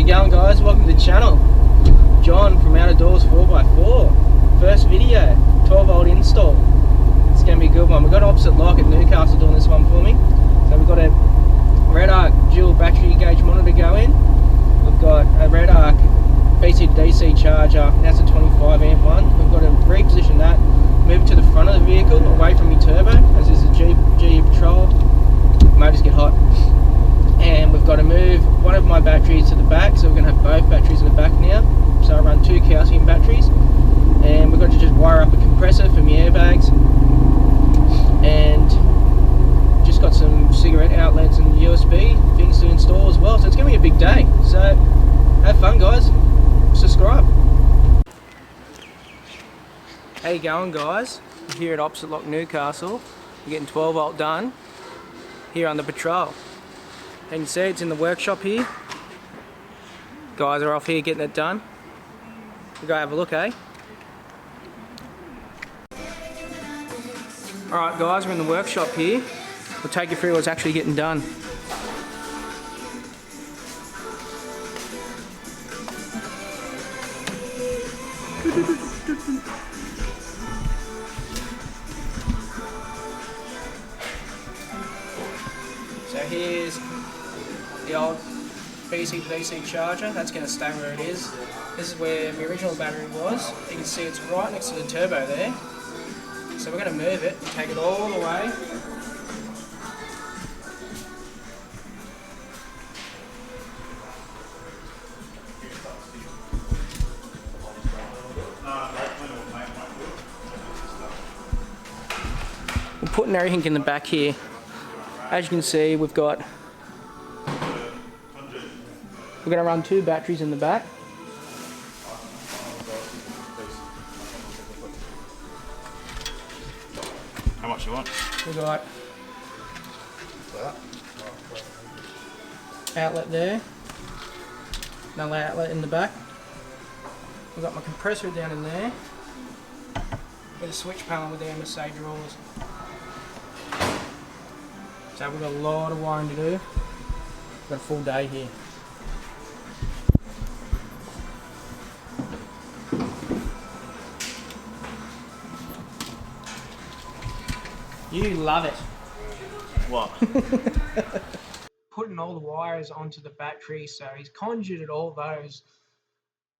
you going, guys? Welcome to the channel. John from Outdoors 4x4. First video, 12 volt install. It's going to be a good one. We've got opposite lock at Newcastle doing this one for me. So we've got a Redarc dual battery gauge monitor go in. We've got a Redarc bcdc charger. That's a 25 amp one. We've got to reposition that, move it to the front of the vehicle away from your turbo, as this is a G Patrol. Motors get hot. And we've got to move one of my batteries to the back, so we're going to have both batteries in the back now. So I run 2 calcium batteries, and we've got to just wire up a compressor for my airbags, and just got some cigarette outlets and USB things to install as well. So it's going to be a big day. So have fun, guys. Subscribe. How you going, guys? We're here at opposite lock Newcastle. We're getting 12 volt done here on the Patrol. You can see it's in the workshop here. Guys are off here getting it done. We'll go have a look, eh? Alright guys, we're in the workshop here. We'll take you through what's actually getting done. So here's the old bcdc charger. That's going to stay where it is. This is where my original battery was. You can see it's right next to the turbo there. So we're going to move it and take it all the way. We're putting everything in the back here. As you can see, we're going to run 2 batteries in the back. How much you want? We've got outlet there, another outlet in the back. We've got my compressor down in there, with a switch panel with the MSA drawers. So we've got a lot of wiring to do. We've got a full day here. You love it. What? Putting all the wires onto the battery, so he's conduited all those,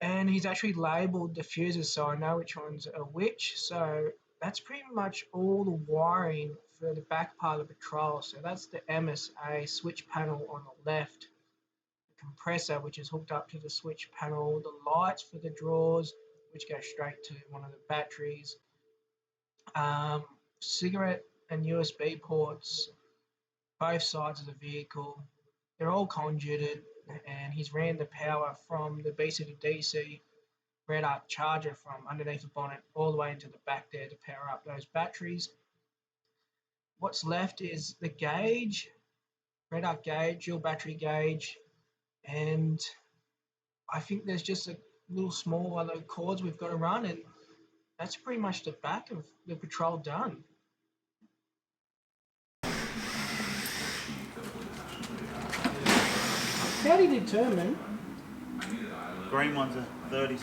and he's actually labelled the fuses so I know which ones are which. So that's pretty much all the wiring for the back part of the Patrol. So that's the MSA switch panel on the left, the compressor which is hooked up to the switch panel, the lights for the drawers which go straight to one of the batteries, cigarette and USB ports, both sides of the vehicle. They're all conduited, and he's ran the power from the bcdc Redarc charger from underneath the bonnet all the way into the back there to power up those batteries. What's left is the gauge, Redarc gauge, dual battery gauge, and I think there's just a little small other cords we've got to run, and that's pretty much the back of the Patrol done. How do you determine Green ones are 30s.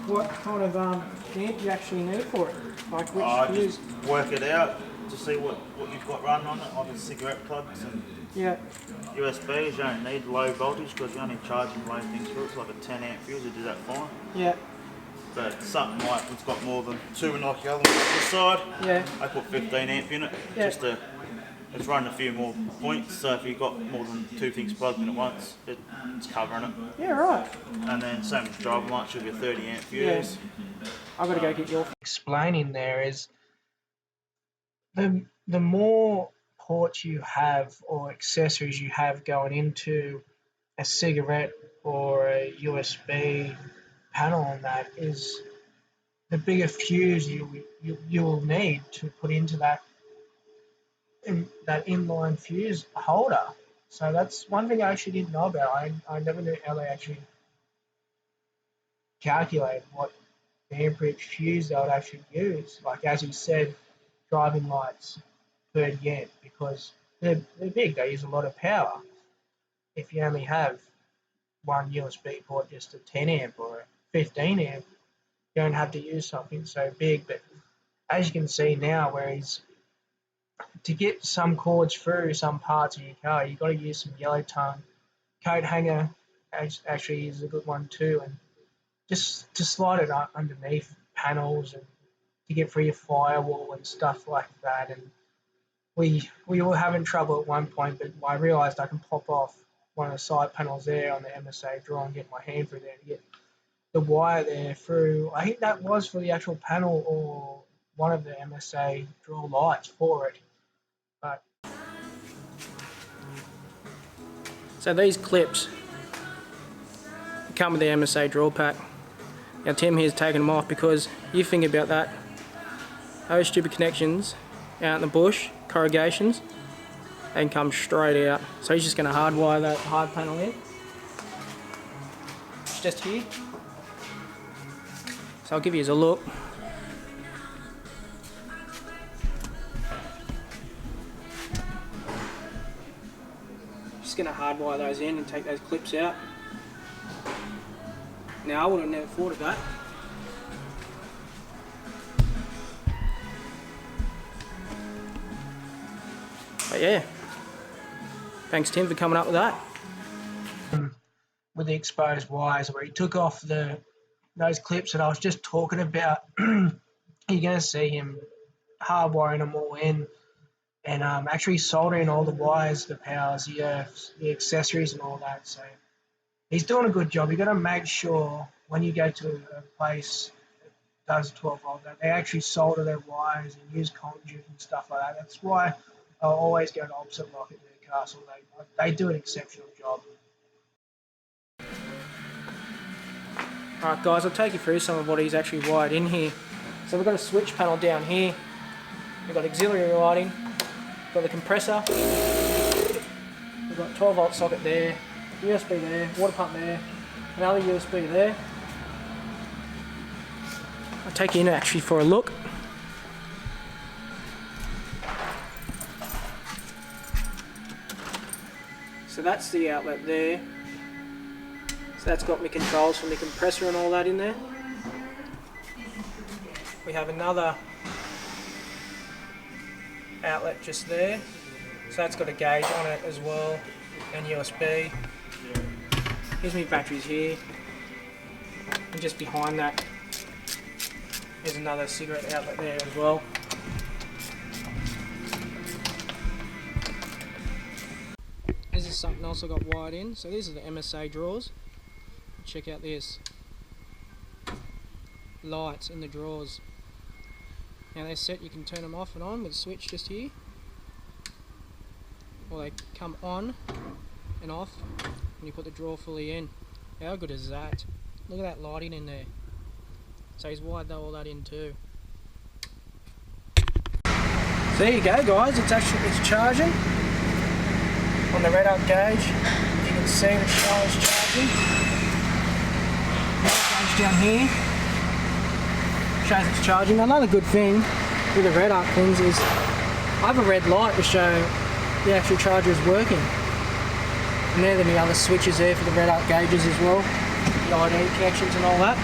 what kind of amp you actually need for it? Like which fuse? Just work it out to see what you've got running on it, either cigarette plugs and USBs. You don't need low voltage because you're only charging low things through. It's like a 10 amp fuse, it does that fine. Yeah. But something like it's got more than 2 and like the other one on this side, I put 15 amp in it, just to, it's running a few more points, so if you've got more than 2 things plugged in at once, it's covering it. Yeah, right. And then same with driving lights with your 30 amp fuse. I've got to go get your... Explaining there is, the more ports you have or accessories you have going into a cigarette or a USB panel on that, is the bigger fuse you will need to put into that inline fuse holder. So that's one thing I actually didn't know about. I never knew how they actually calculate what amperage fuse they would actually use. Like as you said, driving lights, 30 amp, because they're big, they use a lot of power. If you only have one USB port, just a 10 amp or a 15 amp. You don't have to use something so big. But as you can see now, to get some cords through some parts of your car, you've got to use some yellow tongue. Coat hanger actually is a good one too, and just to slide it underneath panels and to get through your firewall and stuff like that. And we were having trouble at one point, but I realised I can pop off one of the side panels there on the MSA draw and get my hand through there to get the wire there through. I think that was for the actual panel or one of the MSA draw lights for it. But so these clips come with the MSA draw pack. Now Tim here's taken them off because you think about that. Those stupid connections out in the bush, corrugations, and come straight out. So he's just going to hardwire that hard panel in. It's just here. So I'll give you a look. Just going to hardwire those in and take those clips out. Now I would have never thought of that. But yeah, thanks Tim for coming up with that. With the exposed wires, where he took off those clips that I was just talking about, you're going to see him hardwiring them all in and actually soldering all the wires, the powers, the accessories and all that. So he's doing a good job. You've got to make sure when you go to a place that does 12 volt that they actually solder their wires and use conduit and stuff like that. That's why I'll always go to Opposite Lock at Newcastle. They do an exceptional job. Alright guys, I'll take you through some of what he's actually wired in here. So we've got a switch panel down here. We've got auxiliary lighting. We've got the compressor. We've got 12 volt socket there. USB there, water pump there, another USB there. I'll take you in actually for a look. So that's the outlet there. So that's got my controls for my compressor and all that in there. We have another outlet just there. So that's got a gauge on it as well, and USB. Here's my batteries here. And just behind that is another cigarette outlet there as well. This is something else I got wired in. So these are the MSA drawers. Check out this. Lights in the drawers. Now they're set, you can turn them off and on with a switch just here. Or they come on and off when you put the drawer fully in. How good is that? Look at that lighting in there. So he's wired all that in too. So there you go guys, it's charging on the Redarc gauge. You can see the show is charging. Gauge down here shows it's charging. Another good thing with the Redarc things is I have a red light to show the actual charger is working. And there are the other switches there for the Redarc gauges as well, the ID connections and all that.